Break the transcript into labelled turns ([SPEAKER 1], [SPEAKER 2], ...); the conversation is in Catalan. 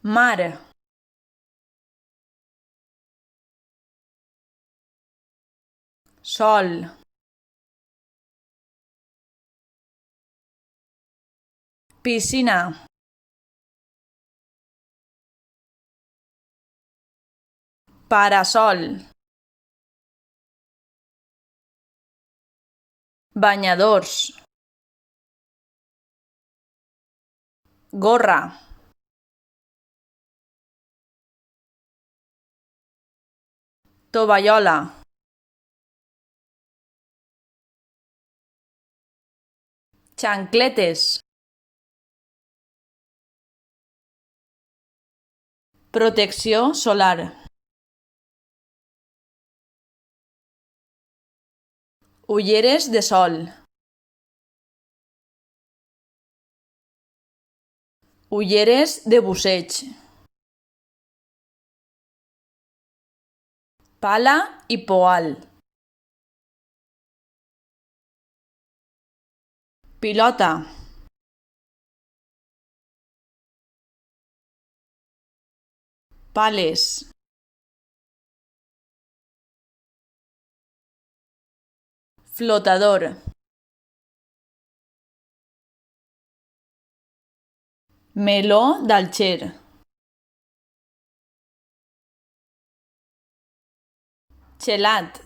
[SPEAKER 1] Mar, sol, piscina, parasol, banyadors, gorra, tovallola, xancletes, protecció solar, ulleres de sol, ulleres de busseig, pala i poal, pilota, pales, flotador, meló d'Alger, gelat,